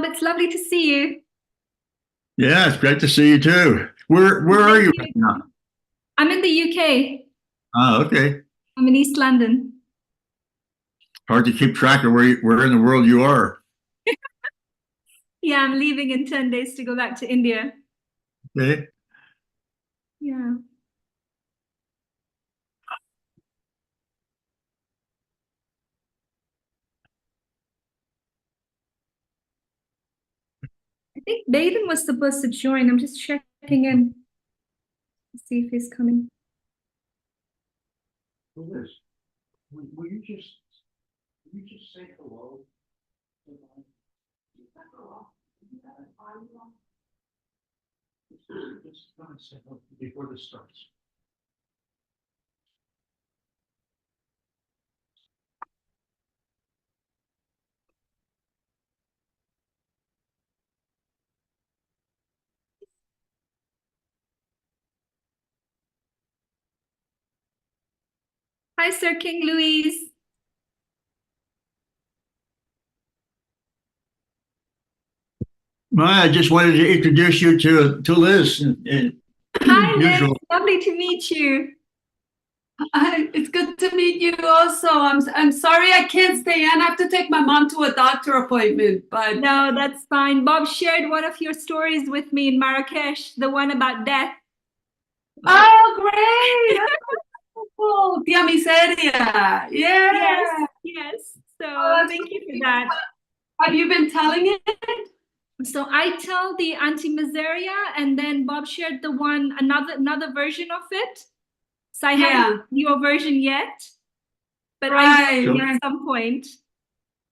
Bob. It's lovely to see you. Yeah, it's great to see you too. Where are you Thank right you. now? I'm in the UK. Oh, okay. I'm in East London. Hard to keep track of where in the world you are. Yeah, I'm leaving in 10 days to go back to India. Okay. Yeah. I think Baden was supposed to join. I'm just checking in to see if he's coming. Liz, will you just say hello? Just come and say hello before this starts. Hi, Sir King Louise. I just wanted to introduce you to Liz. Hi, Liz. Usual. Lovely to meet you. It's good to meet you also. I'm sorry I can't stay in. I have to take my mom to a doctor appointment, but No, that's fine. Bob shared one of your stories with me in Marrakesh, the one about death. oh great. Oh, Tia Miseria. Yeah. Yes, yes. So that's thank you for that. Have you been telling it? So I tell the anti-miseria, and then Bob shared the one another version of it. So I haven't your version yet, but I will at some point.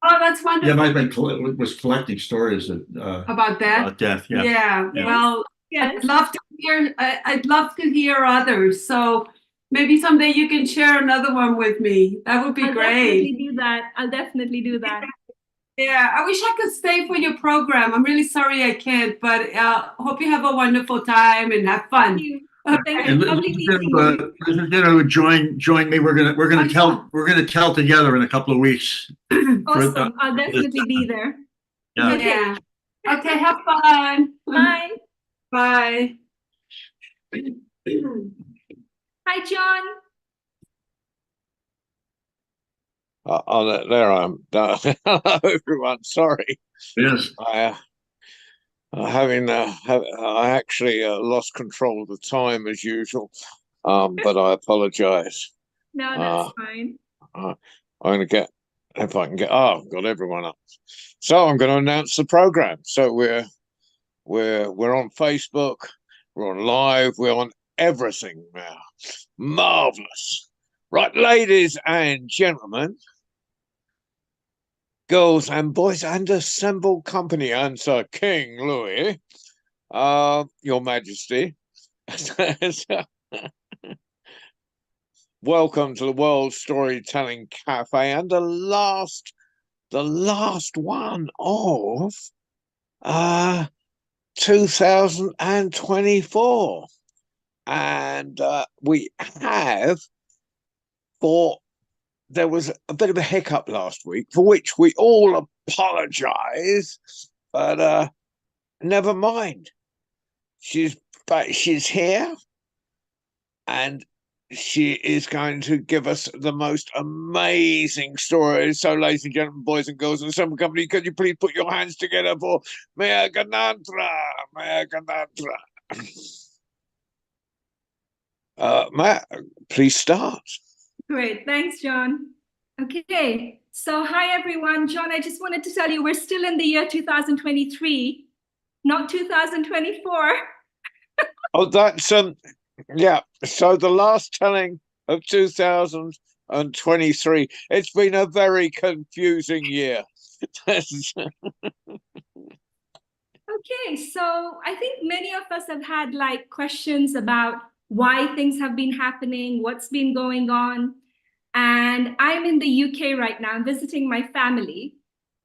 Oh, that's wonderful. Yeah, might have been was collecting stories that, about death. About death. Yeah. Yeah. Yes. Well, Yes. I'd love to hear. I'd love to hear others. So maybe someday you can share another one with me. That would be I'll great. definitely do that. I'll definitely do that. Yeah, I wish I could stay for your program. I'm really sorry I can't, but hope you have a wonderful time and have fun. Thank you. Thank you. And Lovely meeting you. Liz is gonna join me. We're gonna tell together in a couple of weeks. Awesome. I'll definitely be there. Yeah. Okay. Okay, have fun. Bye. Bye. Hi, John. There I am. Hello, everyone. Sorry. Yes. I actually lost control of the time as usual, but I apologize. No, that's fine. I'm going to get, if I can get, I've got everyone up. So I'm going to announce the program. So we're on Facebook, we're on live, we're on everything now. Marvelous. Right, ladies and gentlemen, girls and boys and assembled company, and Sir King Louis, Your Majesty, welcome to the World Storytelling Cafe and the last one of 2024, and we have there was a bit of a hiccup last week, for which we all apologize, but never mind. She's here, and she is going to give us the most amazing stories. So, ladies and gentlemen, boys and girls, and some company, could you please put your hands together for Maia Ganatra? Maia Ganatra. Matt, please start. Great. Thanks, John. Okay. So hi, everyone. John, I just wanted to tell you we're still in the year 2023, not 2024. Oh, that's yeah. So the last telling of 2023. It's been a very confusing year. Okay, so I think many of us have had like questions about why things have been happening, what's been going on. And I'm in the UK right now, visiting my family.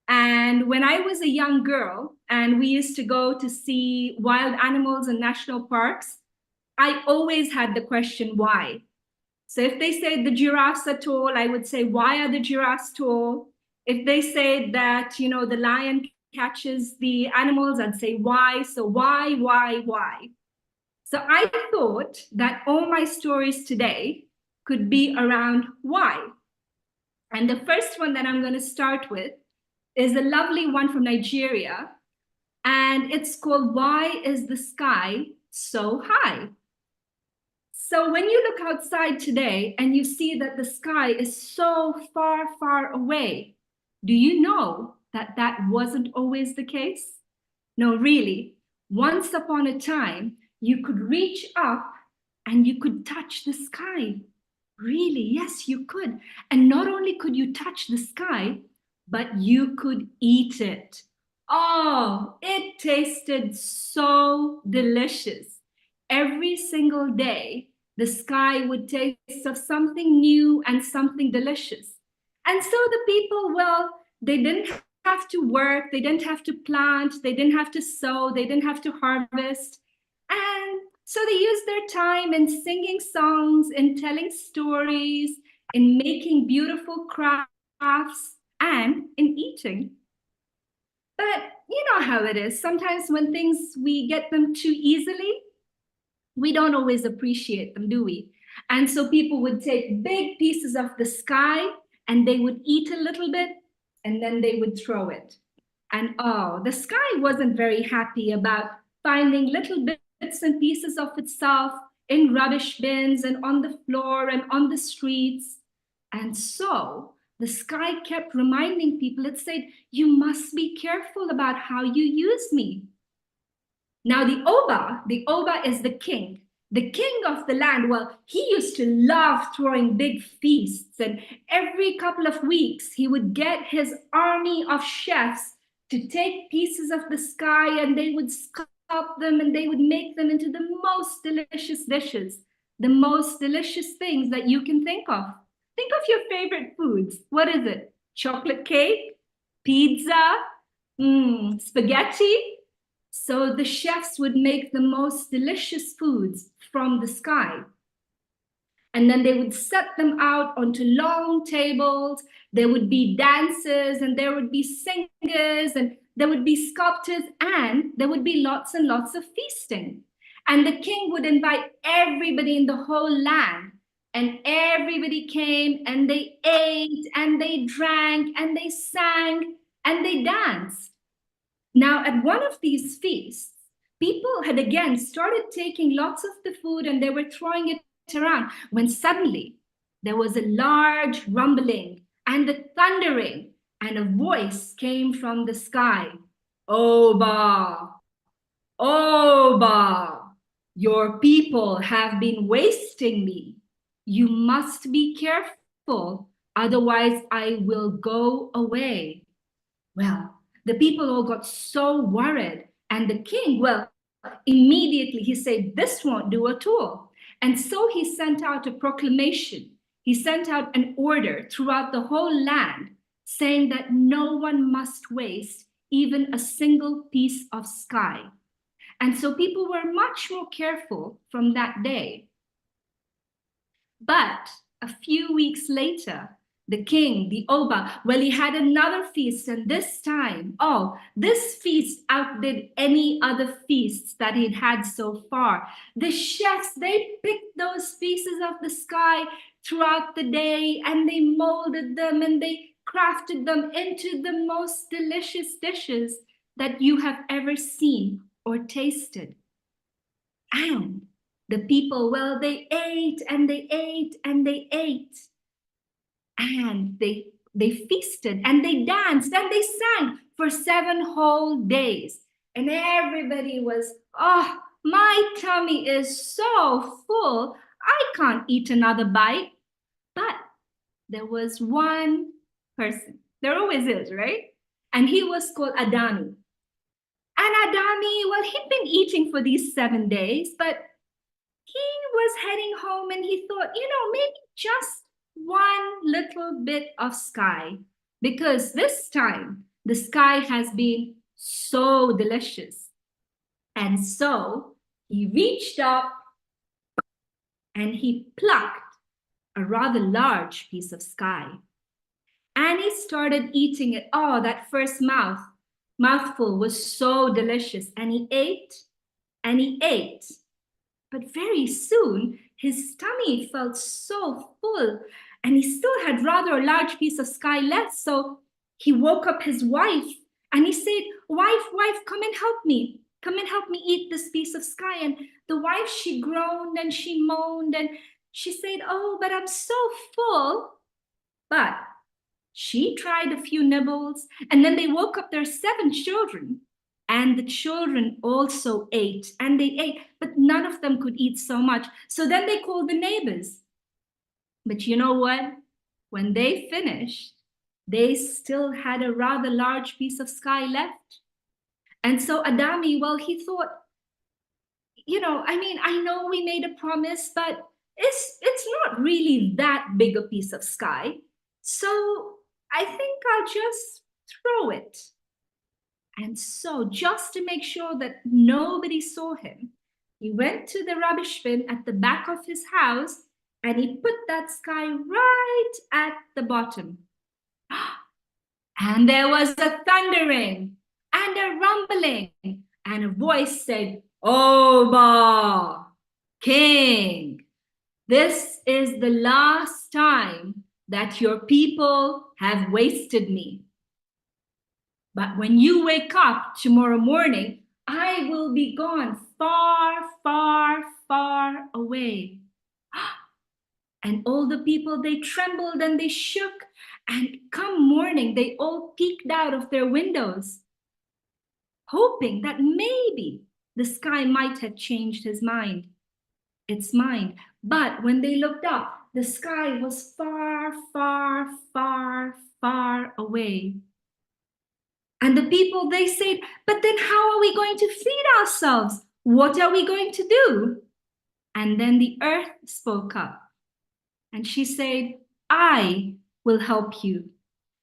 And when I was a young girl and we used to go to see wild animals in national parks, I always had the question, why? So if they say the giraffes are tall, I would say, why are the giraffes tall? If they say that, the lion catches the animals, I'd say, why? So why? So I thought that all my stories today could be around why. And the first one that I'm going to start with is a lovely one from Nigeria. And it's called Why is the Sky So High? So when you look outside today and you see that the sky is so far, far away, do you know that that wasn't always the case? No, really. Once upon a time, you could reach up and you could touch the sky. Really, yes, you could. And not only could you touch the sky, but you could eat it. Oh, it tasted so delicious. Every single day, the sky would taste of something new and something delicious. And so the people, well, they didn't have to work, they didn't have to plant, they didn't have to sow, they didn't have to harvest. And so they used their time in singing songs, in telling stories, in making beautiful crafts, and in eating. But you know how it is. Sometimes when things, we get them too easily, we don't always appreciate them, do we? And so people would take big pieces of the sky and they would eat a little bit and then they would throw it. And oh, the sky wasn't very happy about finding little bits and pieces of itself in rubbish bins and on the floor and on the streets. And so the sky kept reminding people, it said, you must be careful about how you use me. Now the Oba is the king of the land. Well, he used to love throwing big feasts, and every couple of weeks he would get his army of chefs to take pieces of the sky and they would sculpt them and they would make them into the most delicious dishes, the most delicious things that you can think of. Think of your favorite foods. What is it? Chocolate cake? Pizza? Spaghetti? So the chefs would make the most delicious foods from the sky. And then they would set them out onto long tables. There would be dances and there would be singers and there would be sculptors and there would be lots and lots of feasting. And the king would invite everybody in the whole land. And everybody came and they ate and they drank and they sang and they danced. Now, at one of these feasts, people had again started taking lots of the food and they were throwing it around when suddenly there was a large rumbling and a thundering and a voice came from the sky. Oba, Oba, your people have been wasting me. You must be careful, otherwise I will go away. Well, the people all got so worried. And the king, well, immediately he said, this won't do at all. And so he sent out a proclamation. He sent out an order throughout the whole land saying that no one must waste even a single piece of sky. And so people were much more careful from that day. But a few weeks later, the king, the Oba, well, he had another feast, and this time, oh, this feast outdid any other feasts that he'd had so far. The chefs, they picked those pieces of the sky throughout the day, and they molded them, and they crafted them into the most delicious dishes that you have ever seen or tasted. And the people, well, they ate, and they ate, and they ate. And they feasted and they danced and they sang for 7 whole days. And everybody was, oh, my tummy is so full, I can't eat another bite. But there was one person, there always is, right? And he was called Adani. And Adani, well, he'd been eating for these 7 days, but he was heading home and he thought, maybe just one little bit of sky, because this time the sky has been so delicious. And so he reached up and he plucked a rather large piece of sky and he started eating it. Oh, that first mouthful was so delicious, and he ate and he ate. But very soon, his tummy felt so full, and he still had rather a large piece of sky left. So he woke up his wife and he said, "Wife, wife, come and help me. Come and help me eat this piece of sky." And the wife, she groaned and she moaned and she said, "Oh, but I'm so full." But she tried a few nibbles, and then they woke up their 7 children. And the children also ate, and they ate, but none of them could eat so much. So then they called the neighbors. But you know what? When they finished, they still had a rather large piece of sky left. And so Adami, well, he thought, I know we made a promise, but it's not really that big a piece of sky. So I think I'll just throw it. And so, just to make sure that nobody saw him, he went to the rubbish bin at the back of his house and he put that sky right at the bottom. And there was a thundering and a rumbling, and a voice said, "Oba, King, this is the last time that your people have wasted me. But when you wake up tomorrow morning, I will be gone far, far, far away." And all the people, they trembled and they shook. And come morning, they all peeked out of their windows, hoping that maybe the sky might have changed its mind. But when they looked up, the sky was far, far, far, far away. And the people, they said, "But then how are we going to feed ourselves? What are we going to do?" And then the earth spoke up. And she said, "I will help you.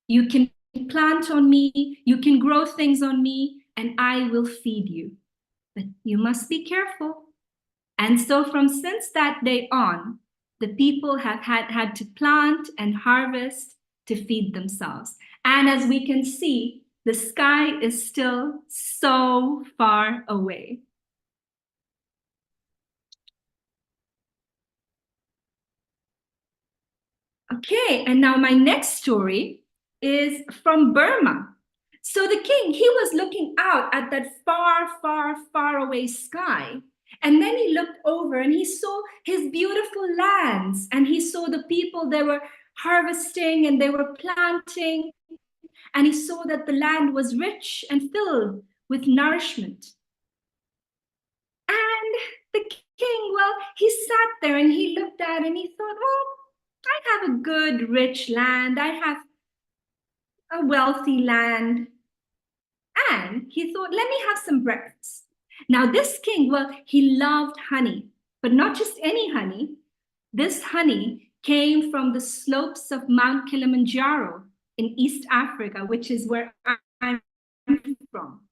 You can plant on me, you can grow things on me, and I will feed you. But you must be careful." And so since that day on, the people have had to plant and harvest to feed themselves. And as we can see, the sky is still so far away. Okay, and now my next story is from Burma. So the king, he was looking out at that far, far, far away sky. And then he looked over and he saw his beautiful lands, and he saw the people, they were harvesting and they were planting. And he saw that the land was rich and filled with nourishment. And the king, well, he sat there and he looked at it and he thought, "Oh, I have a good, rich land. I have a wealthy land." And he thought, "Let me have some breakfast." Now, this king, well, he loved honey, but not just any honey. This honey came from the slopes of Mount Kilimanjaro in East Africa, which is where I'm from.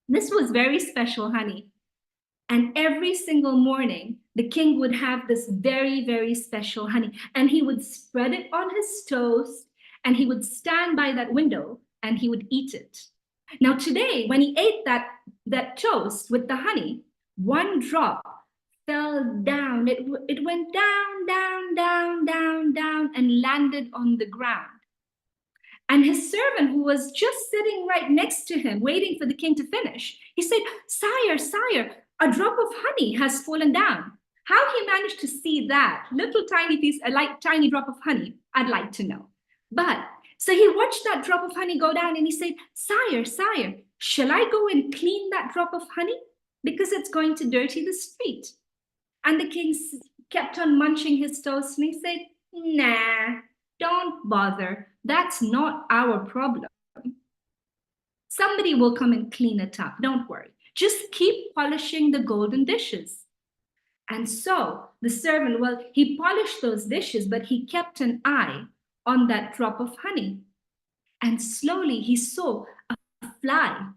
This was very special honey. And every single morning, the king would have this very, very special honey, and he would spread it on his toast, and he would stand by that window and he would eat it. Now today, when he ate that toast with the honey, one drop fell down. It went down, down, down, down, down, and landed on the ground. And his servant, who was just sitting right next to him, waiting for the king to finish, he said, "Sire, sire, a drop of honey has fallen down." How he managed to see that little tiny piece, tiny drop of honey, I'd like to know. But so he watched that drop of honey go down and he said, "Sire, sire, shall I go and clean that drop of honey? Because it's going to dirty the street." And the king kept on munching his toast and he said, "Nah, don't bother. That's not our problem. Somebody will come and clean it up. Don't worry. Just keep polishing the golden dishes." And so the servant, well, he polished those dishes, but he kept an eye on that drop of honey. And slowly he saw a fly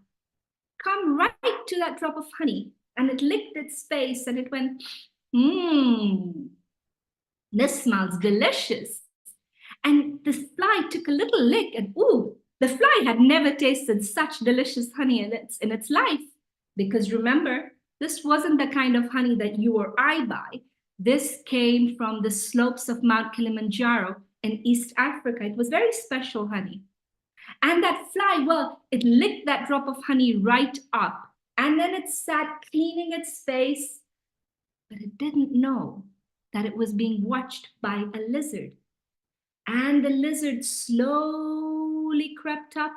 come right to that drop of honey, and it licked its face and it went, "This smells delicious." And the fly took a little lick and, ooh, The fly had never tasted such delicious honey in its life. Because remember, this wasn't the kind of honey that you or I buy. This came from the slopes of Mount Kilimanjaro in East Africa. It was very special honey. And that fly, well, it licked that drop of honey right up. And then it sat cleaning its face. But it didn't know that it was being watched by a lizard. And the lizard slowly crept up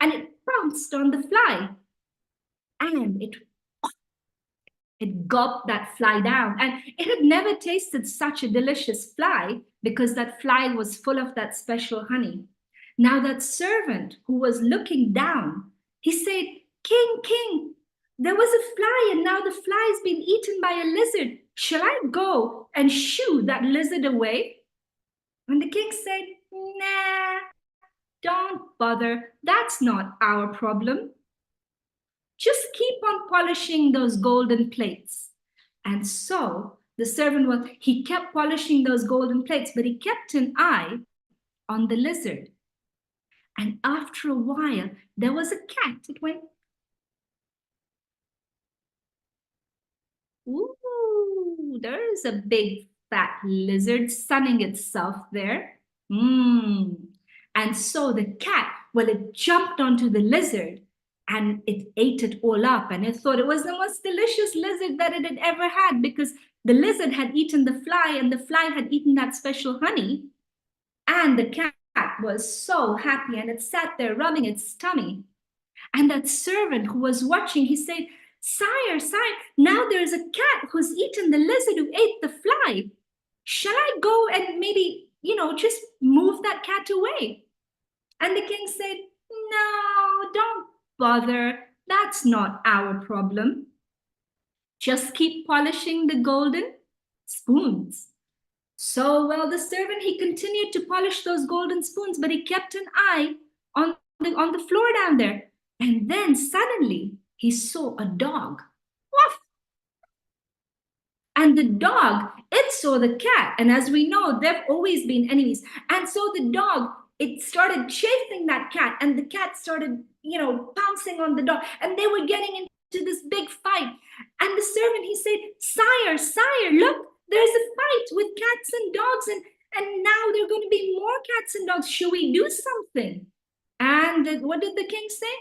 and it pounced on the fly. And it gulped that fly down. And it had never tasted such a delicious fly because that fly was full of that special honey. Now that servant who was looking down, he said, "King, king, there was a fly and now the fly has been eaten by a lizard. Shall I go and shoo that lizard away?" And the king said, "Nah, don't bother. That's not our problem. Just keep on polishing those golden plates." And so the servant he kept polishing those golden plates, but he kept an eye on the lizard. And after a while, there was a cat. It went, "Ooh, there's a big fat lizard sunning itself there. And so the cat, well, it jumped onto the lizard and it ate it all up. And it thought it was the most delicious lizard that it had ever had because the lizard had eaten the fly and the fly had eaten that special honey. And the cat was so happy and it sat there rubbing its tummy. And that servant who was watching, he said, "Sire, sire, now there's a cat who's eaten the lizard who ate the fly. Shall I go and maybe, just move that cat away?" And the king said, "No, don't bother. That's not our problem. Just keep polishing the golden spoons." So, well, the servant, he continued to polish those golden spoons, but he kept an eye on the floor down there. And then suddenly he saw a dog. Woof! And the dog, it saw the cat. And as we know, they've always been enemies. And so the dog, it started chasing that cat. And the cat started, pouncing on the dog. And they were getting into this big fight. And the servant, he said, "Sire, sire, look, there's a fight with cats and dogs. And now there are going to be more cats and dogs. Should we do something?" And what did the king say?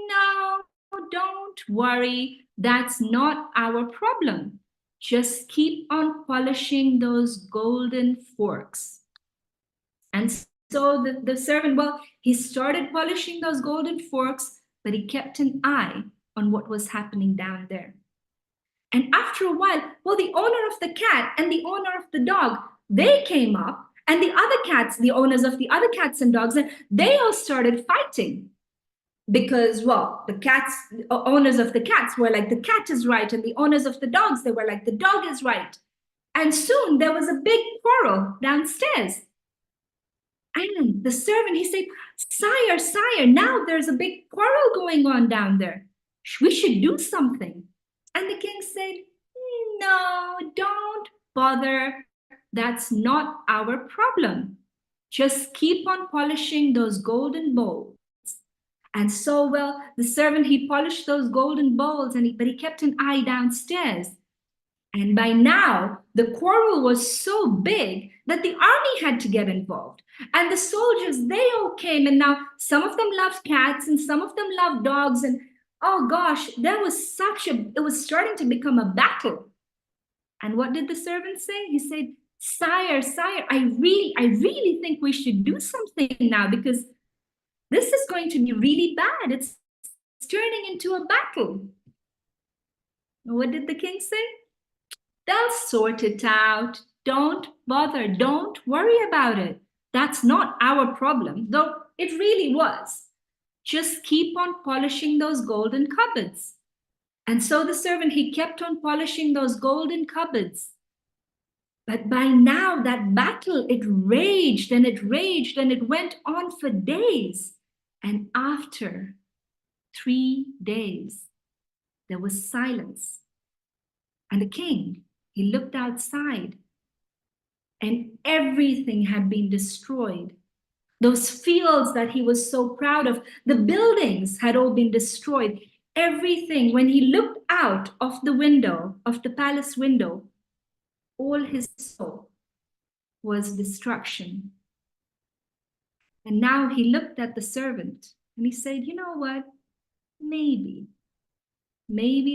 "No, don't worry. That's not our problem. Just keep on polishing those golden forks." And so the servant, well, he started polishing those golden forks, but he kept an eye on what was happening down there. And after a while, well, the owner of the cat and the owner of the dog, they came up, and the other cats, the owners of the other cats and dogs, and they all started fighting. Because, well, the owners of the cats were like, the cat is right. And the owners of the dogs, they were like, the dog is right. And soon there was a big quarrel downstairs. And the servant, he said, "Sire, sire, now there's a big quarrel going on down there. We should do something." And the king said, "No, don't bother. That's not our problem. Just keep on polishing those golden bowls." And so, well, the servant, he polished those golden bowls, but he kept an eye downstairs. And by now, the quarrel was so big that the army had to get involved. And the soldiers, they all came. And now some of them loved cats and some of them loved dogs. And oh gosh, it was starting to become a battle. And what did the servant say? He said, "Sire, sire, I really think we should do something now because this is going to be really bad. It's turning into a battle." What did the king say? "They'll sort it out. Don't bother. Don't worry about it. That's not our problem," though it really was. "Just keep on polishing those golden cupboards." And so the servant, he kept on polishing those golden cupboards. But by now that battle, it raged and it raged and it went on for days. And after 3 days, there was silence. And the king, he looked outside and everything had been destroyed. those fields that he was so proud of, the buildings had all been destroyed. Everything, when he looked out of the window, of the palace window, all his saw was destruction. And now he looked at the servant and he said, you know what? Maybe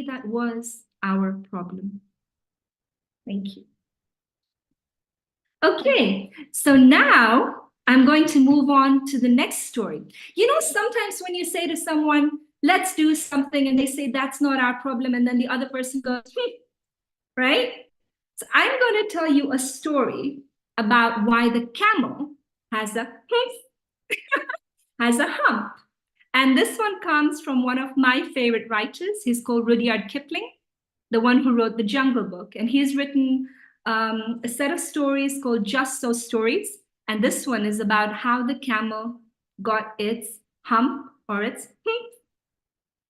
that was our problem. Thank you. Okay, so now I'm going to move on to the next story. You know, sometimes when you say to someone, let's do something, and they say, that's not our problem, and then the other person goes, right? So I'm going to tell you a story about why the camel has a has a hump. And this one comes from one of my favorite writers. He's called Rudyard Kipling, the one who wrote the Jungle Book. And he's written a set of stories called Just So Stories. And this one is about how the camel got its hump or its hump.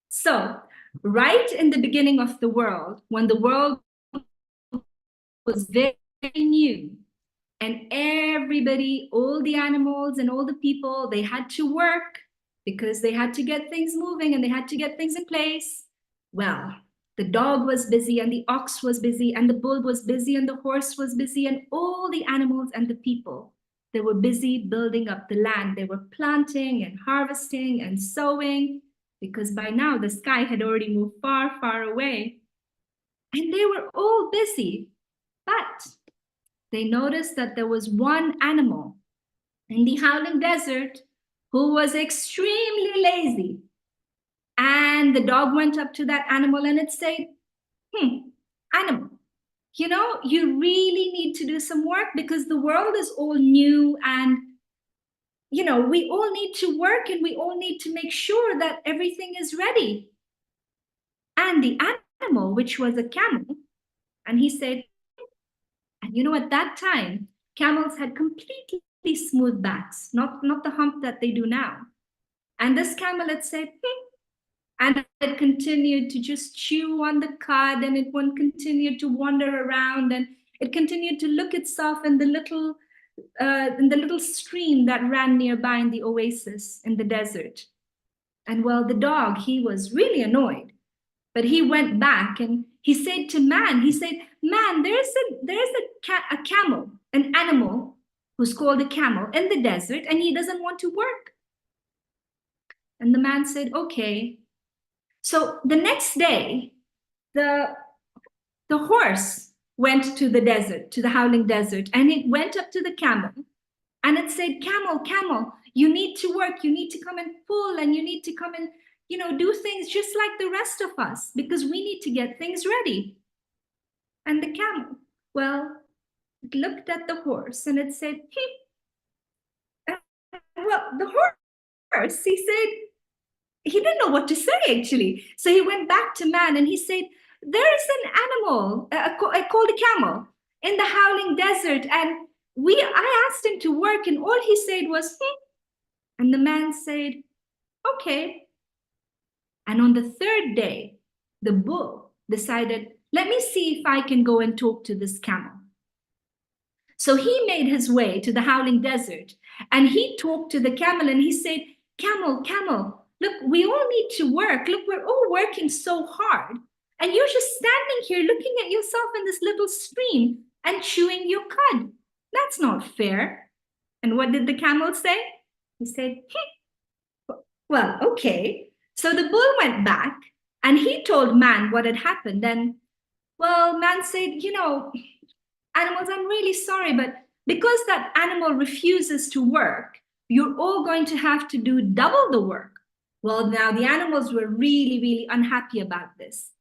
So right in the beginning of the world, when the world was very new, and everybody, all the animals and all the people, they had to work because they had to get things moving and they had to get things in place. Well, the dog was busy and the ox was busy and the bull was busy and the horse was busy and all the animals and the people, they were busy building up the land. They were planting and harvesting and sowing because by now the sky had already moved far, far away. And they were all busy, but they noticed that there was one animal in the howling desert who was extremely lazy. And the dog went up to that animal and it said, animal, you know, you really need to do some work because the world is all new and, you know, we all need to work and we all need to make sure that everything is ready. And the animal, which was a camel, and he said, and you know, at that time, camels had completely smooth backs, not the hump that they do now. And this camel had said, and it continued to just chew on the cud, and it continued to wander around, and it continued to look itself in the little stream that ran nearby in the oasis in the desert. And well, the dog, he was really annoyed, but he went back and he said to man, he said, man, there's a camel, an animal who's called a camel in the desert, and he doesn't want to work. And the man said, okay. So the next day, the horse went to the desert, to the howling desert, and it went up to the camel and it said, camel, camel, you need to work, you need to come and pull, and you need to come and, you know, do things just like the rest of us because we need to get things ready. And the camel, well, it looked at the horse and it said, well, the horse, he said, he didn't know what to say actually. So he went back to man and he said, there's an animal called a camel in the howling desert. And I asked him to work and all he said was, And the man said, okay. And on the third day, the bull decided, let me see if I can go and talk to this camel. So he made his way to the howling desert and he talked to the camel and he said, camel, camel, look, we all need to work. Look, we're all working so hard. And you're just standing here looking at yourself in this little stream and chewing your cud. That's not fair. And what did the camel say? He said, well, okay. So the bull went back and he told man what had happened. And well, man said, you know, animals, I'm really sorry, but because that animal refuses to work, you're all going to have to do double the work. Well, now the animals were really, really unhappy about this.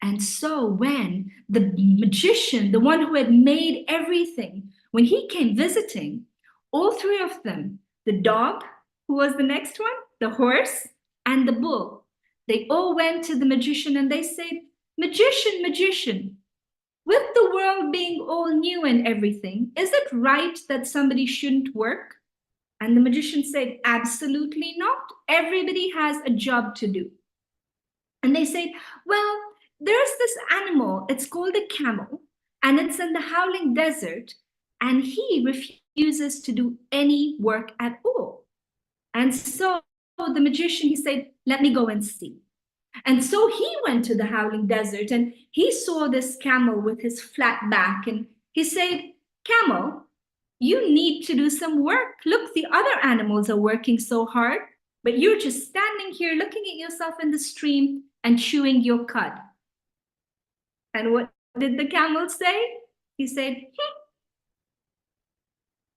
And so when the magician, the one who had made everything, when he came visiting, all three of them, the dog, who was the next one, the horse, and the bull, they all went to the magician and they said, magician, magician, with the world being all new and everything, is it right that somebody shouldn't work? And the magician said, absolutely not. Everybody has a job to do. And they said, well, there's this animal, it's called a camel, and it's in the howling desert, and he refuses to do any work at all. And so the magician, he said, let me go and see. And so he went to the howling desert and he saw this camel with his flat back. And he said, camel, you need to do some work. Look, the other animals are working so hard, but you're just standing here looking at yourself in the stream and chewing your cud. And what did the camel say? He said,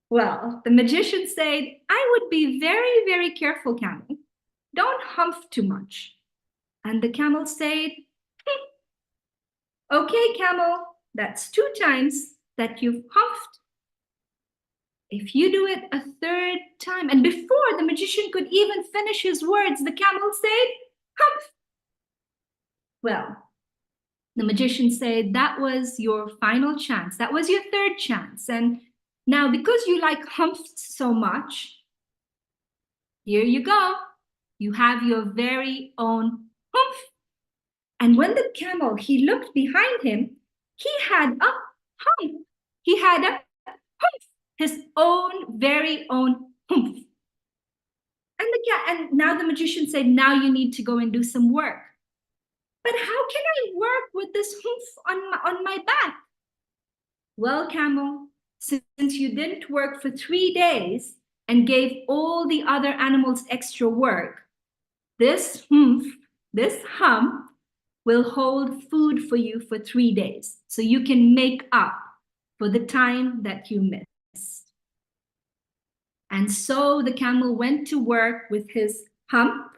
Well, the magician said, I would be very, very careful, camel. Don't humph too much. And the camel said, okay, camel, that's 2 times that you've humphed. If you do it a 3rd time, and before the magician could even finish his words, the camel said, humph. Well, the magician said, that was your final chance. That was your 3rd chance. And now, because you like humphed so much, here you go. You have your very own humph. And when the camel, he looked behind him, he had a hump. He had a humph, his own very own humph. And now the magician said, now you need to go and do some work. But how can I work with this humph on my back? Well, camel, since you didn't work for 3 days and gave all the other animals extra work, this hump will hold food for you for 3 days. So you can make up for the time that you missed. And so the camel went to work with his humph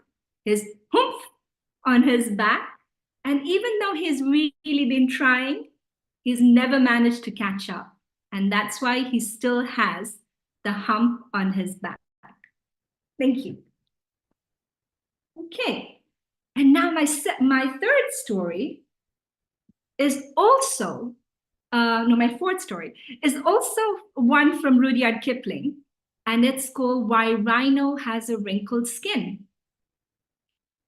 on his back. And even though he's really been trying, he's never managed to catch up. And that's why he still has the hump on his back. Thank you. Okay. And now my 3rd story is also, my 4th story is also one from Rudyard Kipling. And it's called Why Rhino Has a Wrinkled Skin.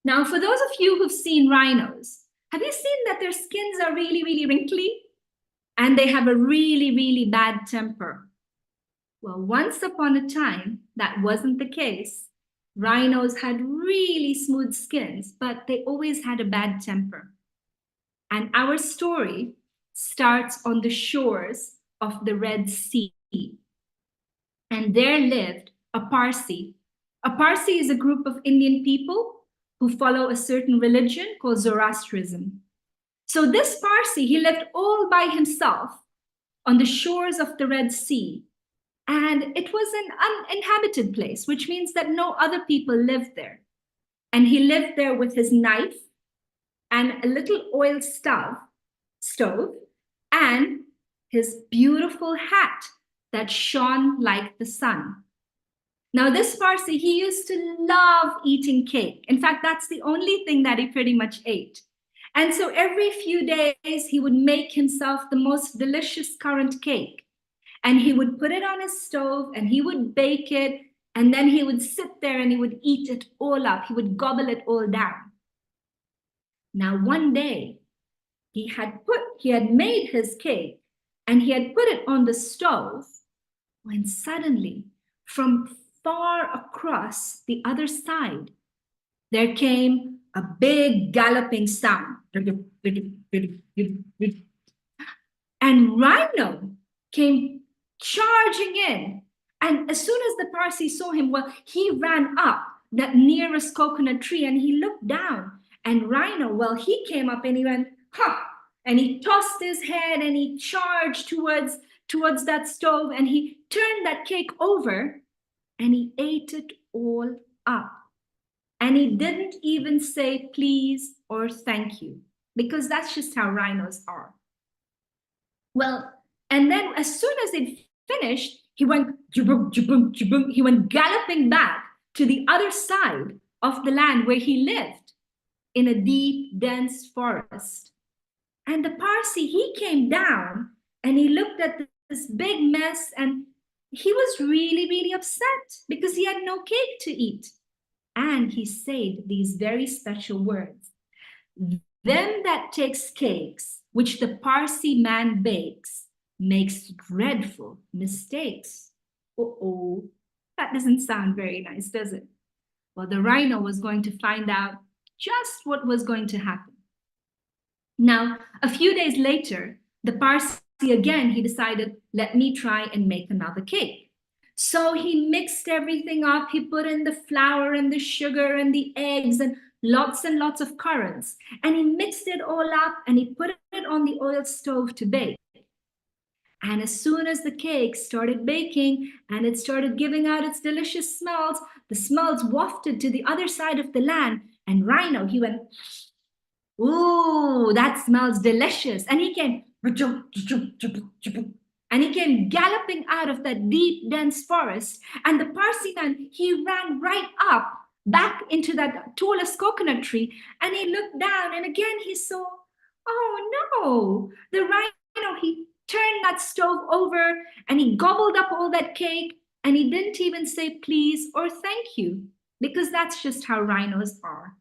Now, for those of you who've seen rhinos, have you seen that their skins are really, really wrinkly? And they have a really, really bad temper. Well, once upon a time, that wasn't the case. Rhinos had really smooth skins, but they always had a bad temper. And our story starts on the shores of the Red Sea. And there lived a Parsi. A Parsi is a group of Indian people who follow a certain religion called Zoroastrianism. So this Parsi, he lived all by himself on the shores of the Red Sea. And it was an uninhabited place, which means that no other people lived there. And he lived there with his knife and a little oil stove and his beautiful hat that shone like the sun. Now, this Parsi, he used to love eating cake. In fact, that's the only thing that he pretty much ate. And so every few days, he would make himself the most delicious currant cake. And he would put it on his stove and he would bake it. And then he would sit there and he would eat it all up. He would gobble it all down. Now, one day, he had made his cake and he had put it on the stove when suddenly, from far across the other side, there came a big galloping sound. And Rhino came charging in. And as soon as the Parsi saw him, well, he ran up that nearest coconut tree and he looked down. And Rhino, well, he came up and he went, ha! And he tossed his head and he charged towards that stove and he turned that cake over and he ate it all up. And he didn't even say please or thank you, because that's just how rhinos are. Well, and then as soon as they finished, he went jabum, jabum, jabum. He went galloping back to the other side of the land where he lived in a deep, dense forest. And the Parsi, he came down and he looked at this big mess and he was really, really upset because he had no cake to eat. And he said these very special words: them that takes cakes, which the Parsi man bakes, makes dreadful mistakes. Uh-oh, that doesn't sound very nice, does it? Well, the rhino was going to find out just what was going to happen. Now, a few days later, the Parsi again, he decided, let me try and make another cake. So he mixed everything up. He put in the flour and the sugar and the eggs and lots of currants. And he mixed it all up and he put it on the oil stove to bake. And as soon as the cake started baking and it started giving out its delicious smells, the smells wafted to the other side of the land. And Rhino, he went, ooh, that smells delicious. And he came, galloping out of that deep, dense forest. And the Parsi man, he ran right up, back into that tallest coconut tree. And he looked down and again he saw, oh no, the rhino, he turned that stove over and he gobbled up all that cake and he didn't even say please or thank you, because that's just how rhinos are.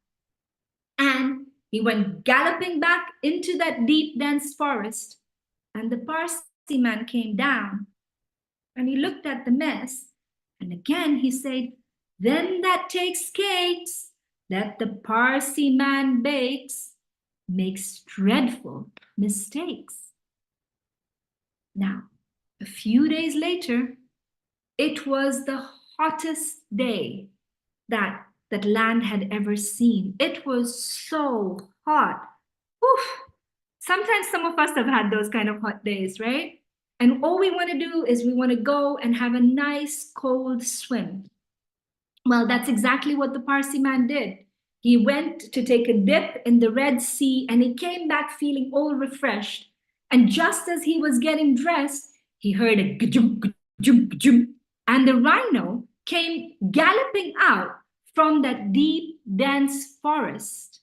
And he went galloping back into that deep, dense forest. And the Parsi man came down and he looked at the mess. And again he said, them that takes cakes that the Parsi man bakes makes dreadful mistakes. Now, a few days later, it was the hottest day that land had ever seen. It was so hot. Oof. Sometimes some of us have had those kind of hot days, right? And all we want to do is we want to go and have a nice cold swim. Well, that's exactly what the Parsi man did. He went to take a dip in the Red Sea and he came back feeling all refreshed. And just as he was getting dressed, he heard a gajum, gajum, gajum, and the rhino came galloping out from that deep, dense forest.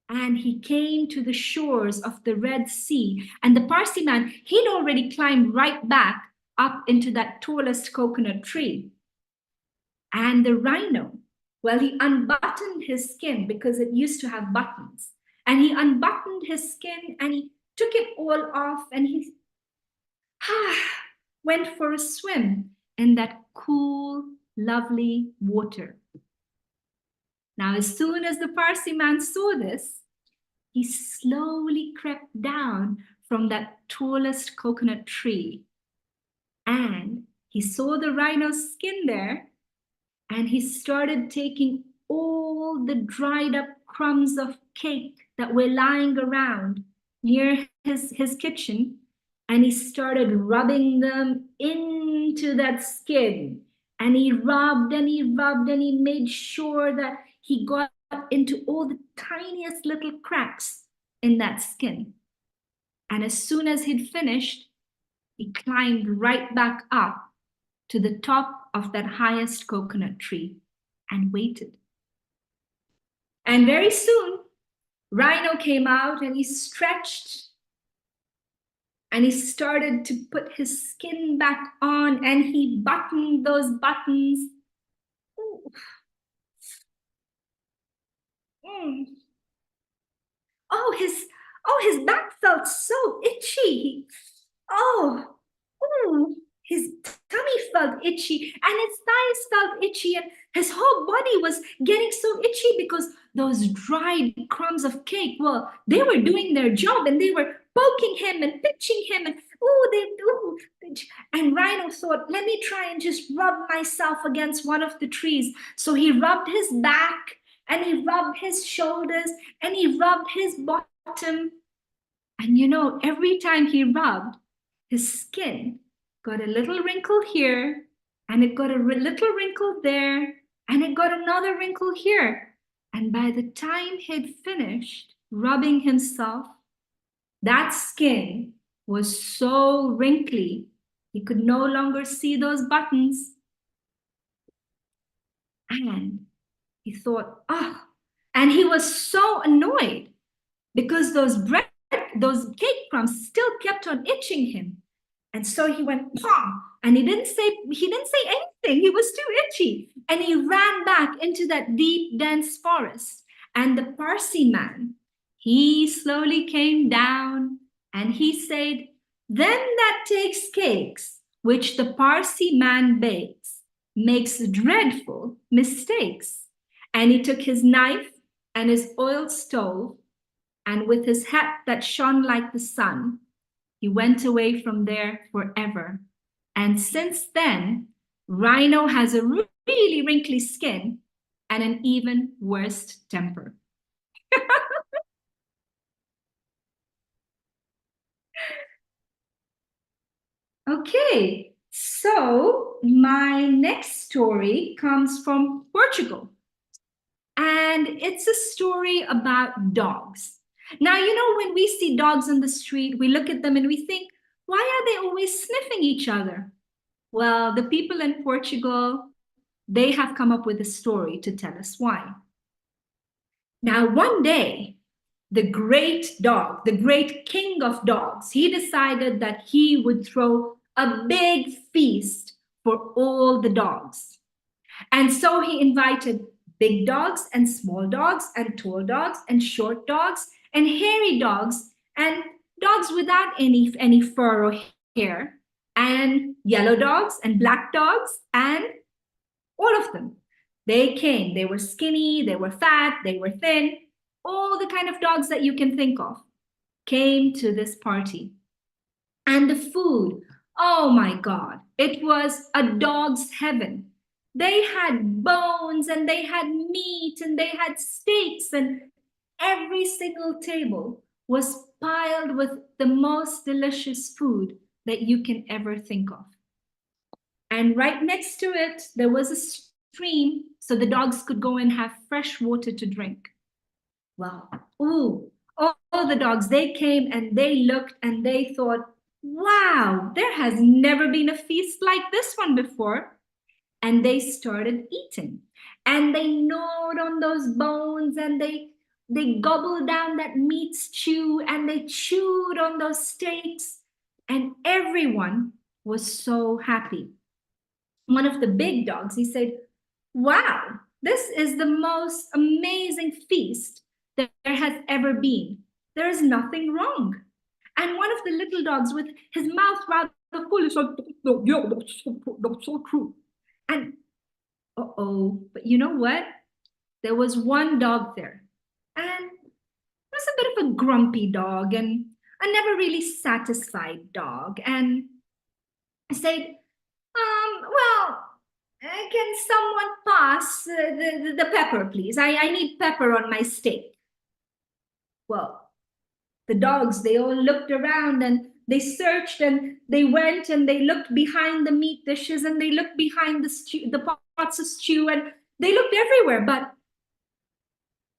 And he came to the shores of the Red Sea. And the Parsi man, he'd already climbed right back up into that tallest coconut tree. And the rhino, well, he unbuttoned his skin because it used to have buttons. And he unbuttoned his skin and he took it all off and he went for a swim in that cool, lovely water. Now, as soon as the Parsi man saw this, he slowly crept down from that tallest coconut tree. And he saw the rhino's skin there, and he started taking all the dried up crumbs of cake that were lying around near his kitchen, and he started rubbing them into that skin. And he rubbed and he rubbed and he made sure that he got into all the tiniest little cracks in that skin. And as soon as he'd finished, he climbed right back up to the top of that highest coconut tree and waited. And very soon, Rhino came out and he stretched and he started to put his skin back on and he buttoned those buttons. Oh, his back felt so itchy. His tummy felt itchy and his thighs felt itchy and his whole body was getting so itchy because those dried crumbs of cake, well, they were doing their job and they were poking him and pinching him and and Rhino thought, let me try and just rub myself against one of the trees. So he rubbed his back and he rubbed his shoulders and he rubbed his bottom. And you know, every time he rubbed, his skin got a little wrinkle here, and it got a little wrinkle there, and it got another wrinkle here. And by the time he'd finished rubbing himself, that skin was so wrinkly, he could no longer see those buttons. And he thought, and he was so annoyed because those cake crumbs still kept on itching him. And so he went, pom, and he didn't say anything. He was too itchy. And he ran back into that deep, dense forest. And the Parsi man, he slowly came down and he said, Then that takes cakes, which the Parsi man bakes, makes dreadful mistakes. And he took his knife and his oil stove, and with his hat that shone like the sun, he went away from there forever. And since then, Rhino has a really wrinkly skin and an even worse temper. Okay, so my next story comes from Portugal. And it's a story about dogs. Now, you know, when we see dogs on the street, we look at them and we think, why are they always sniffing each other? Well, the people in Portugal, they have come up with a story to tell us why. Now, one day, the great dog, the great king of dogs, he decided that he would throw a big feast for all the dogs. And so he invited big dogs and small dogs and tall dogs and short dogs and hairy dogs and dogs without any fur or hair and yellow dogs and black dogs and all of them. They came. They were skinny, they were fat, they were thin. All the kind of dogs that you can think of came to this party. And the food, oh my God, it was a dog's heaven. They had bones and they had meat and they had steaks, and every single table was piled with the most delicious food that you can ever think of. And right next to it, there was a stream so the dogs could go and have fresh water to drink. Well, ooh, all the dogs, they came and they looked and they thought, wow, there has never been a feast like this one before. And they started eating. And they gnawed on those bones and they gobbled down that meat stew and they chewed on those steaks. And everyone was so happy. One of the big dogs, he said, wow, this is the most amazing feast that there has ever been. There is nothing wrong. And one of the little dogs with his mouth rather full, he said, no, yeah, that's so true. And uh-oh, but you know what? There was one dog there. And it was a bit of a grumpy dog and a never really satisfied dog. And I said, well, can someone pass the pepper, please? I need pepper on my steak. Well, the dogs, they all looked around and they searched and they went and they looked behind the meat dishes and they looked behind the pots of stew and they looked everywhere, but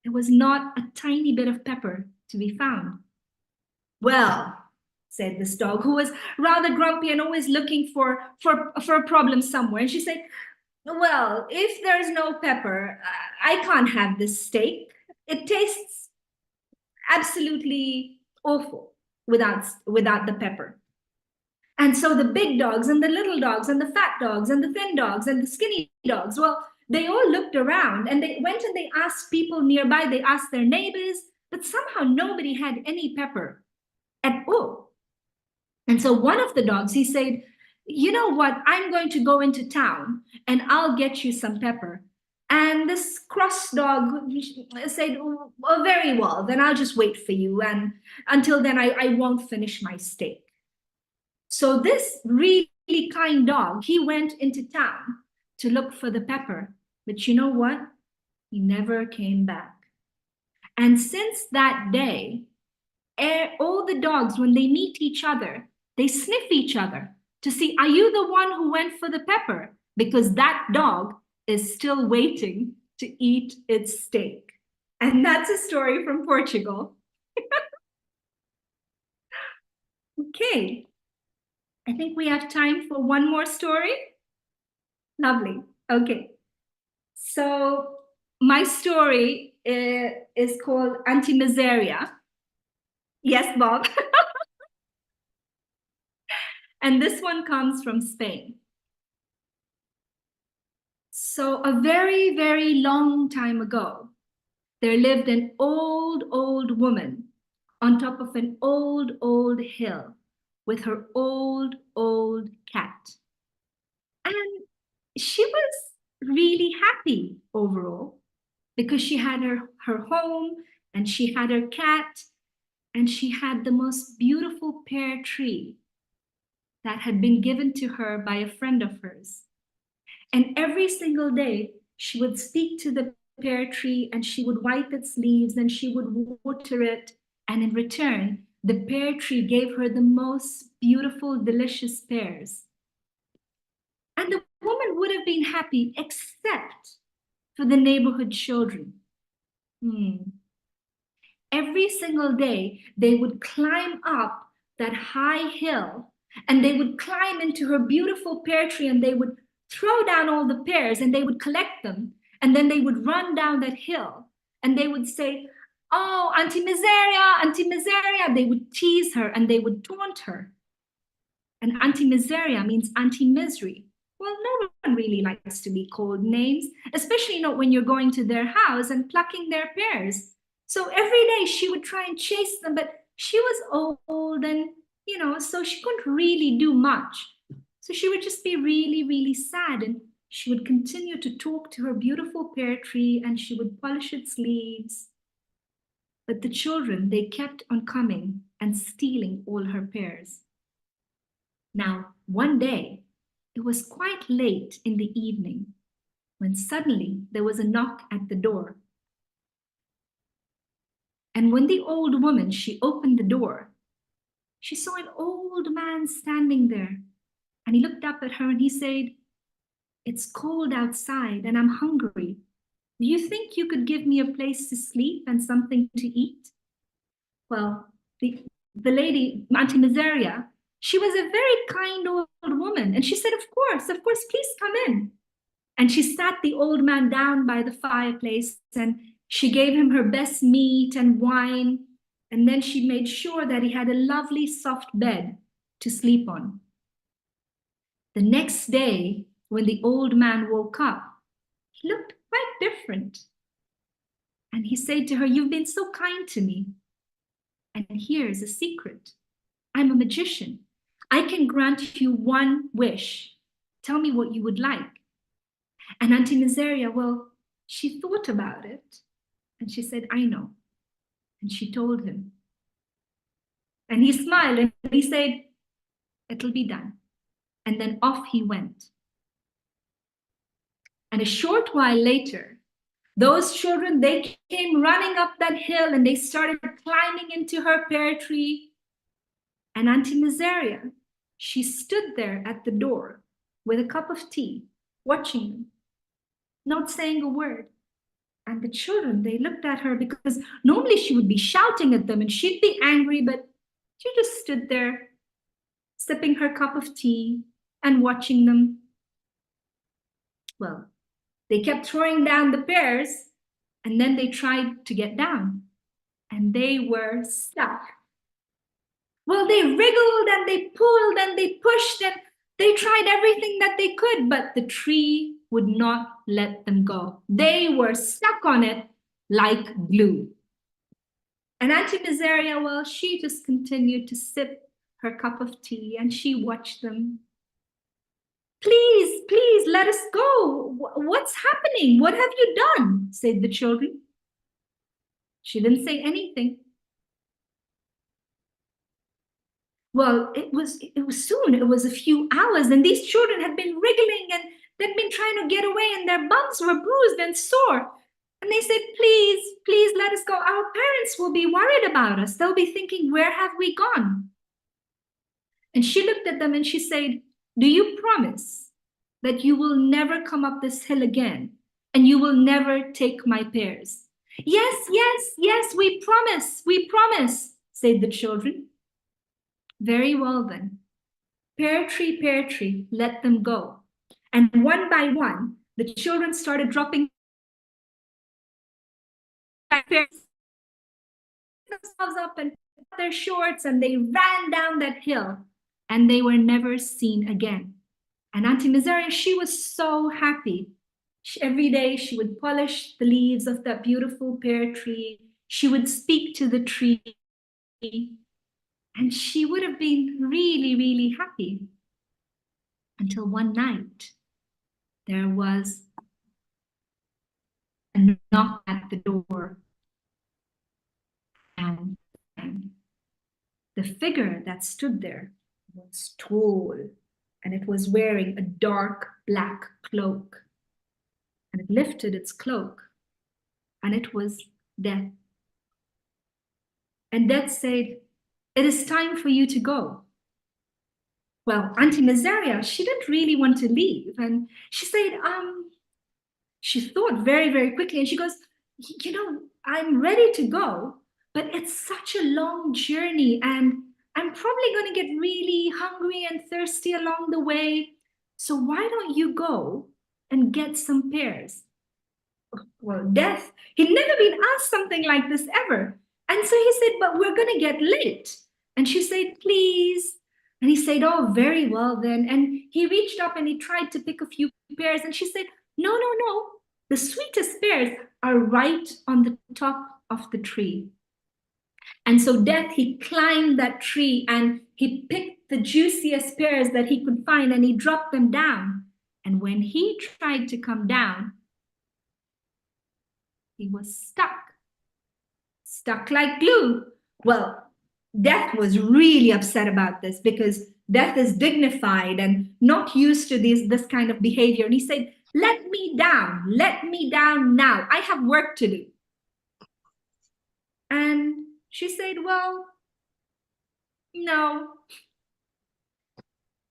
there was not a tiny bit of pepper to be found. Well, said this dog, who was rather grumpy and always looking for a problem somewhere. And she said, well, if there's no pepper, I can't have this steak. It tastes absolutely awful without the pepper. And so the big dogs and the little dogs and the fat dogs and the thin dogs and the skinny dogs, well, they all looked around and they went and they asked people nearby, they asked their neighbors, but somehow nobody had any pepper at all. And so one of the dogs, he said, you know what, I'm going to go into town and I'll get you some pepper. And this cross dog said, oh, very well, then I'll just wait for you. And until then, I won't finish my steak. So this really kind dog, he went into town to look for the pepper. But you know what? He never came back. And since that day, all the dogs, when they meet each other, they sniff each other to see, are you the one who went for the pepper? Because that dog is still waiting to eat its steak. And that's a story from Portugal. Okay, I think we have time for one more story. Lovely. Okay, so my story is called Anti-Miseria. Yes, Bob. And this one comes from Spain. So a very, very long time ago, there lived an old woman on top of an old hill with her old cat. And she was really happy overall because she had her home and she had her cat and she had the most beautiful pear tree that had been given to her by a friend of hers. And every single day, she would speak to the pear tree and she would wipe its leaves and she would water it. And in return, the pear tree gave her the most beautiful, delicious pears. And the woman would have been happy except for the neighborhood children. Every single day, they would climb up that high hill and they would climb into her beautiful pear tree and they would throw down all the pears and they would collect them. And then they would run down that hill and they would say, "Oh, Auntie Miseria, Auntie Miseria." They would tease her and they would taunt her. And Auntie Miseria means Auntie Misery. Well, no one really likes to be called names, especially not when you're going to their house and plucking their pears. So every day she would try and chase them, but she was old and, so she couldn't really do much. So she would just be really, really sad and she would continue to talk to her beautiful pear tree and she would polish its leaves. But the children, they kept on coming and stealing all her pears. Now, one day, it was quite late in the evening when suddenly there was a knock at the door. And when the old woman, she opened the door, she saw an old man standing there. And he looked up at her and he said, "It's cold outside and I'm hungry. Do you think you could give me a place to sleep and something to eat?" Well, the lady, Auntie Miseria, she was a very kind old woman. And she said, of course, please come in. And she sat the old man down by the fireplace and she gave him her best meat and wine. And then she made sure that he had a lovely soft bed to sleep on. The next day, when the old man woke up, he looked quite different. And he said to her, "You've been so kind to me. And here's a secret. I'm a magician. I can grant you one wish. Tell me what you would like." And Auntie Miseria, well, she thought about it. And she said, "I know." And she told him. And he smiled and he said, "It'll be done." And then off he went. And a short while later, those children, they came running up that hill and they started climbing into her pear tree. And Auntie Miseria, she stood there at the door with a cup of tea, watching them, not saying a word. And the children, they looked at her because normally she would be shouting at them and she'd be angry, but she just stood there, sipping her cup of tea and watching them. Well, they kept throwing down the pears and then they tried to get down and they were stuck. Well, they wriggled and they pulled and they pushed and they tried everything that they could, but the tree would not let them go. They were stuck on it like glue. And Auntie Miseria, well, she just continued to sip her cup of tea and she watched them. "Please, please, let us go. What's happening? What have you done?" said the children. She didn't say anything. Well, it was soon, it was a few hours, and these children had been wriggling and they'd been trying to get away and their bums were bruised and sore. And they said, "Please, please let us go. Our parents will be worried about us. They'll be thinking, where have we gone?" And she looked at them and she said, "Do you promise that you will never come up this hill again and you will never take my pears?" "Yes, yes, yes, we promise," said the children. Very well then. Pear tree, let them go. And one by one, the children started dropping themselves up and their shorts and they ran down that hill and they were never seen again. And Auntie Miseria, she was so happy. Every day she would polish the leaves of that beautiful pear tree. She would speak to the tree. And she would have been really, really happy until one night there was a knock at the door. And the figure that stood there was tall, and it was wearing a dark black cloak. And it lifted its cloak, and it was Death. And Death said, "It is time for you to go." Well, Auntie Miseria, she didn't really want to leave. And she said, she thought very, very quickly, and she goes, "You know, I'm ready to go, but it's such a long journey, and I'm probably going to get really hungry and thirsty along the way. So why don't you go and get some pears?" Well, Death, he'd never been asked something like this ever. And so he said, "But we're going to get late." And she said, "Please." And he said, "Oh, very well then." And he reached up and he tried to pick a few pears. And she said, "No, no, no. The sweetest pears are right on the top of the tree." And so Death, he climbed that tree and he picked the juiciest pears that he could find and he dropped them down. And when he tried to come down, he was stuck like glue. Well, Death was really upset about this because Death is dignified and not used to this kind of behavior. And he said, let me down now. I have work to do." And she said, "Well, no."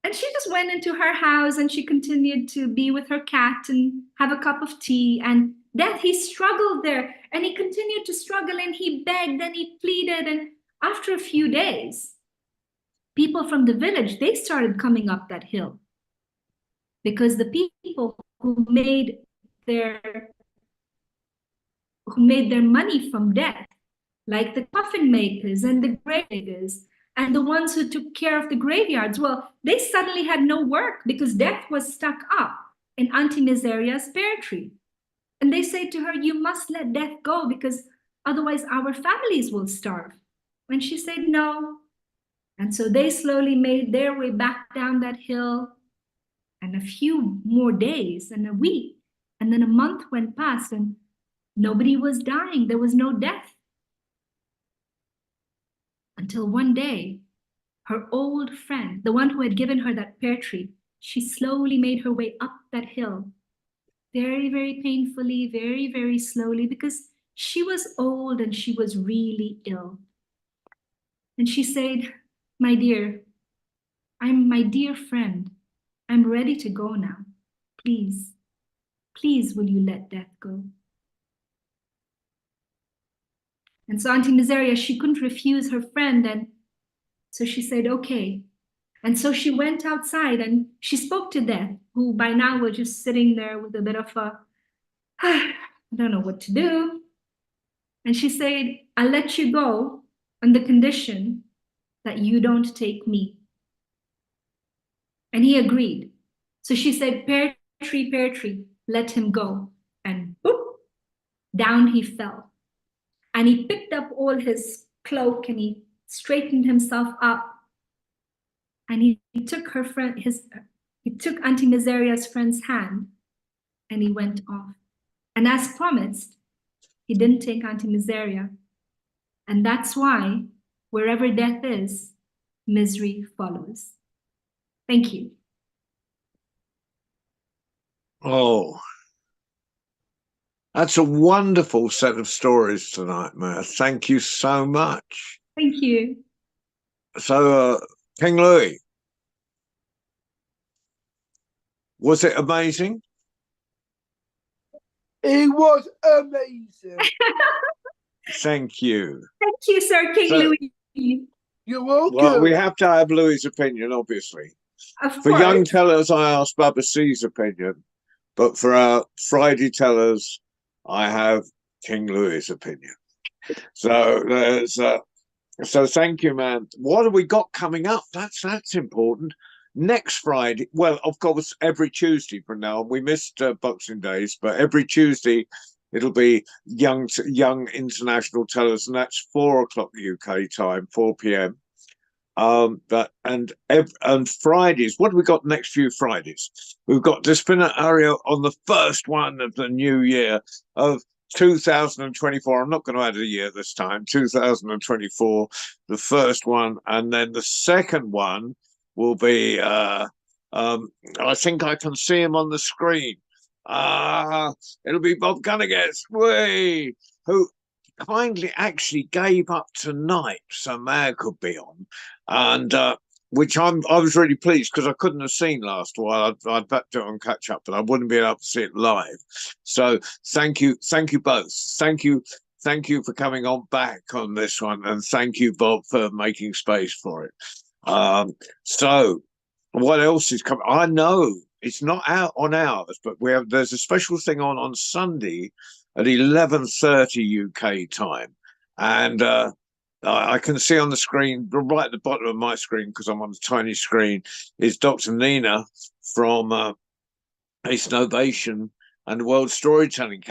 And she just went into her house and she continued to be with her cat and have a cup of tea. And Death, he struggled there and he continued to struggle and he begged and he pleaded. And after a few days, people from the village, they started coming up that hill because the people who made their money from Death, like the coffin makers and the grave diggers and the ones who took care of the graveyards, well, they suddenly had no work because Death was stuck up in Auntie Miseria's pear tree. And they said to her, "You must let Death go because otherwise our families will starve." And she said, "No." And so they slowly made their way back down that hill. And a few more days and a week, and then a month went past and nobody was dying. There was no death. Until one day, her old friend, the one who had given her that pear tree, she slowly made her way up that hill. Very, very painfully, very, very slowly, because she was old and she was really ill. And she said, my dear friend, I'm ready to go now. Please, please, will you let Death go?" And so Auntie Miseria, she couldn't refuse her friend. And so she said, okay. And so she went outside and she spoke to Death, who by now was just sitting there with a bit of a, I don't know what to do. And she said, "I'll let you go on the condition that you don't take me." And he agreed. So she said, pear tree, let him go." And boop, down he fell. And he picked up all his cloak and he straightened himself up. And he took he took Auntie Miseria's friend's hand and he went off. And as promised, he didn't take Auntie Miseria. And that's why wherever Death is, misery follows. Thank you. Oh, that's a wonderful set of stories tonight, Maia. Thank you so much. Thank you. So, King Louis, was it amazing? It was amazing. Thank you. Thank you, Sir King Louis. You're welcome. Well, we have to have Louis's opinion, obviously. Of For course. young tellers, I asked Baba C's opinion, but for our Friday tellers, I have King Louis's opinion. So so thank you, man. What have we got coming up? That's important. Next Friday, well, of course, every Tuesday from now on. We missed Boxing Days, but every Tuesday it'll be young international tellers, and that's 4 o'clock UK time, 4 p.m. And Fridays, what have we got next few Fridays? We've got Despina Aria on the first one of the new year of 2024. I'm not going to add a year this time. 2024, the first one, and then the second one will be. I think I can see him on the screen. It'll be Bob Gunnigas, who kindly actually gave up tonight so Maia could be on, and which I was really pleased because I couldn't have seen last while. I'd back to it on catch up, but I wouldn't be able to see it live. So thank you both. Thank you for coming on back on this one, and thank you, Bob, for making space for it. So what else is coming? I know it's not out on ours, but there's a special thing on Sunday at 11:30 UK time, and I can see on the screen, right at the bottom of my screen, because I'm on a tiny screen, is Dr. Nina from Ace Novation and World Storytelling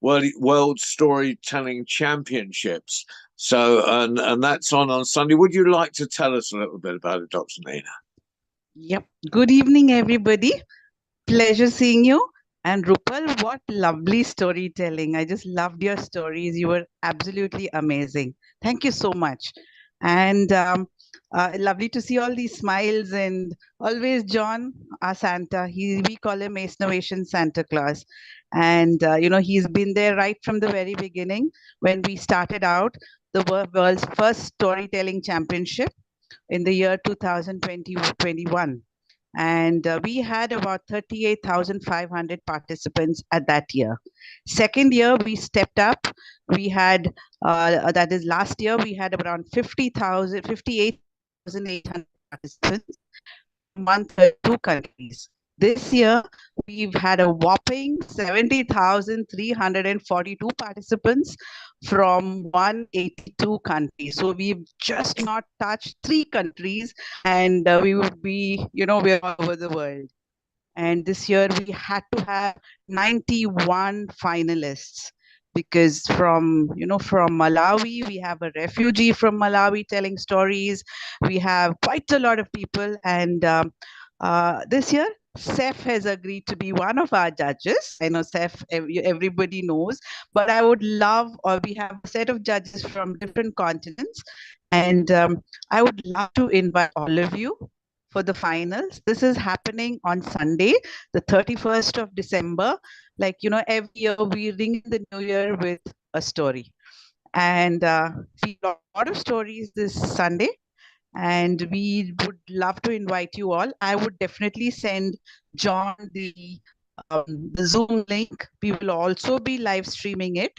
World Storytelling Championships. So, and that's on Sunday. Would you like to tell us a little bit about it, Dr. Nina? Yep. Good evening, everybody. Pleasure seeing you. And Rupal, what lovely storytelling. I just loved your stories. You were absolutely amazing. Thank you so much. And lovely to see all these smiles, and always John, our Santa, we call him Ace Novation Santa Claus. And, he's been there right from the very beginning when we started out the world's first storytelling championship in the year 2021. And we had about 38,500 participants at that year. Second year, we stepped up. We had, that is last year, we had around 58,800 participants from 132 countries. This year, we've had a whopping 70,342 participants from 182 countries. So we've just not touched 3 countries, and we would be, we're all over the world. And this year we had to have 91 finalists, because from Malawi, we have a refugee from Malawi telling stories. We have quite a lot of people, and this year Seth has agreed to be one of our judges. I know Seth, everybody knows, but I would love, or we have a set of judges from different continents, and I would love to invite all of you for the finals. This is happening on Sunday, the 31st of December. Like, every year we ring in the new year with a story. And we got a lot of stories this Sunday, and we would love to invite you all. I would definitely send John the Zoom link. We will also be live streaming it,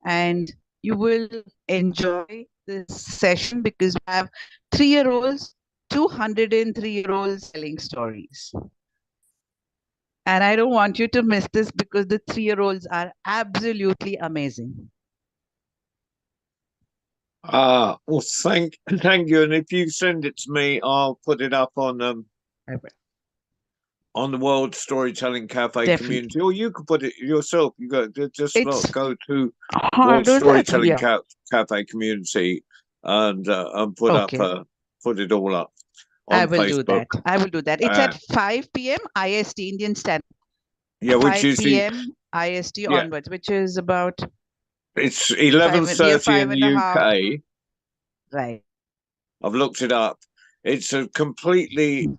and you will enjoy this session because we have 3-year-olds, 203-year-olds telling stories. And I don't want you to miss this because the 3-year-olds are absolutely amazing. Well, thank you. And if you send it to me, I'll put it up on the World Storytelling Cafe community, or you can put it yourself. You go go to World Storytelling Cafe community and put it all up. I will do that. I will do that. It's at 5 p.m. IST, Indian Standard. Yeah, which is 5 p.m. IST onwards, which is about. It's 11:30 in the UK. Right. I've looked it up. It's a completely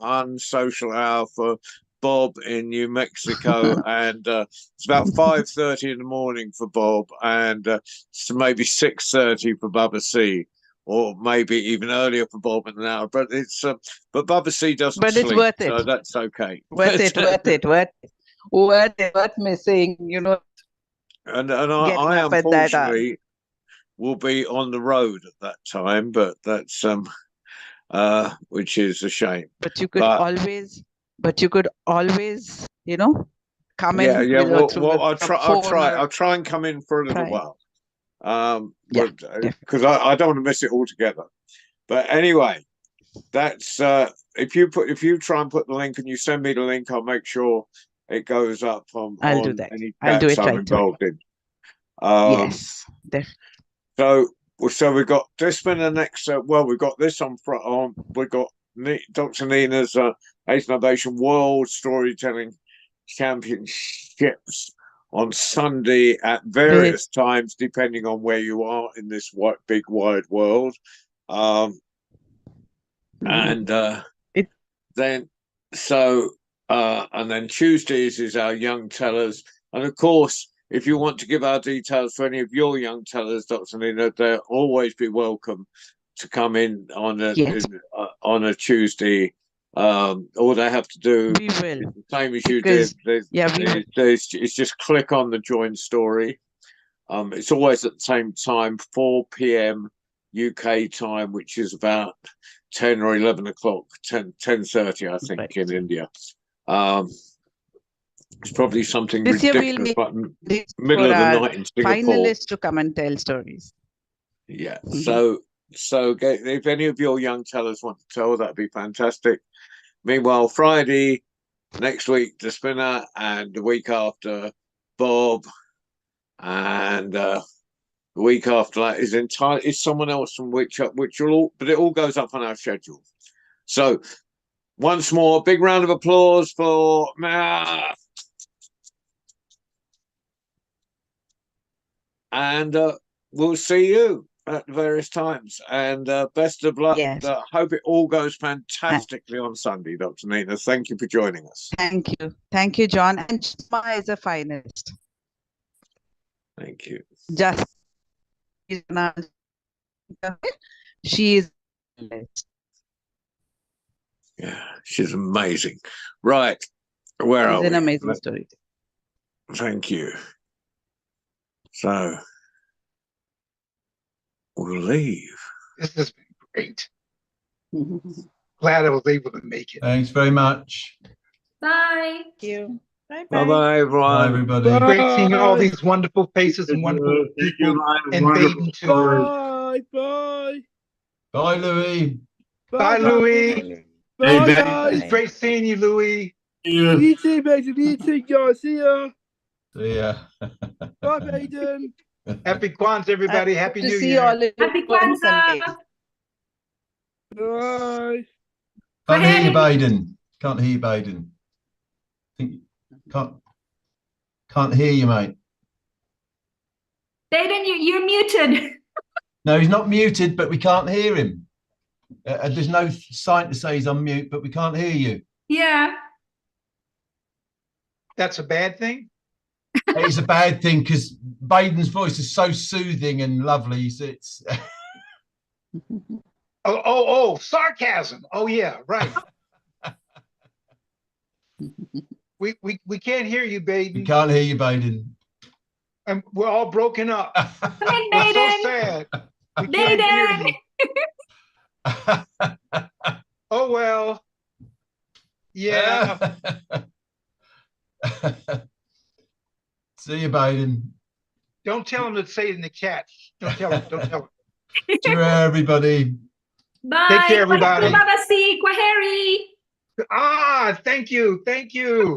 unsocial hour for Bob in New Mexico, and it's about 5:30 in the morning for Bob, and it's maybe 6:30 for Bubba C, or maybe even earlier for Bob in an hour. But it's but Bubba C doesn't sleep, it's worth it. So that's okay. Worth missing, And I unfortunately will be on the road at that time, but that's which is a shame. But you could always, come in. Yeah. Well, I'll try and come in for a little while. Because I don't want to miss it altogether. But anyway, that's if you try and put the link and you send me the link, I'll make sure it goes up on do that. Any I'll do it I'm right involved in. Yes, definitely. So so we've got this been the next. Well, we've got this on front. On we've got Dr. Nina's Asian Innovation World Storytelling Championships on Sunday at various times, depending on where you are in this big wide world. And then and then Tuesdays is our young tellers, and of course, if you want to give our details for any of your young tellers, Dr. Nina, they'll always be welcome to come in on a Tuesday. All they have to do We will. is the same as you did. It's just click on the join story. It's always at the same time, 4 p.m. UK time, which is about 10 or 11 o'clock, 10:30, I think, in India. It's probably something This year ridiculous, but this middle for of the our night in Singapore. finalists to come and tell stories. Yeah. So if any of your young tellers want to tell, that'd be fantastic. Meanwhile, Friday next week, the spinner, and the week after, Bob, and the week after that is someone else from which will all, but it all goes up on our schedule. So once more, big round of applause for Maia. And we'll see you at various times. And best of luck. Yes. Hope it all goes fantastically on Sunday, Dr. Nina. Thank you for joining us. Thank you. Thank you, John. And Shma is a finalist. Thank you. Just she is. Yeah, she's amazing. Right. Where are we? She's an amazing story. Thank you. So we'll leave. This has been great. Glad I was able to make it. Thanks very much. Bye. Thank you. Bye-bye, everyone. Bye, everybody. Great seeing all these wonderful faces and wonderful people. And Baden too. Bye, bye. Bye, Louis. Bye, Louis. Bye, Hey, guys. It's great seeing you, Louis. You too, Baden. You too, guys. See ya. See ya. Bye, Baden. Happy Kwanzaa, everybody. Happy To New see Year. all in Happy one Sunday. Kwanzaa. Bye. Can't hear you, Bye. Baden. Can't hear you, Baden. Think can't hear you, mate. Baden, you're muted. No, he's not muted, but we can't hear him. There's no sign to say he's on mute, but we can't hear you. Yeah. That's a bad thing? It's a bad thing because Baden's voice is so soothing and lovely. It's Oh, sarcasm. Oh, yeah, right. We can't hear you, we Baden. can't hear you, Baden. And we're all broken up. Come in, We're so Baden. sad. We can't hear Baden. you. Oh, well. Yeah. See you, Baden. Don't tell him to say it in the chat. Don't tell him. Don't tell him. To everybody. Bye. Take care, everybody. Babasi, Kwaheri. Ah, thank you. Thank you.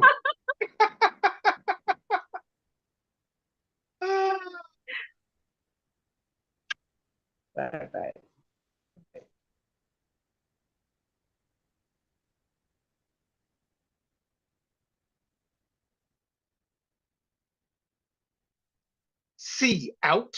Bye-bye. C out.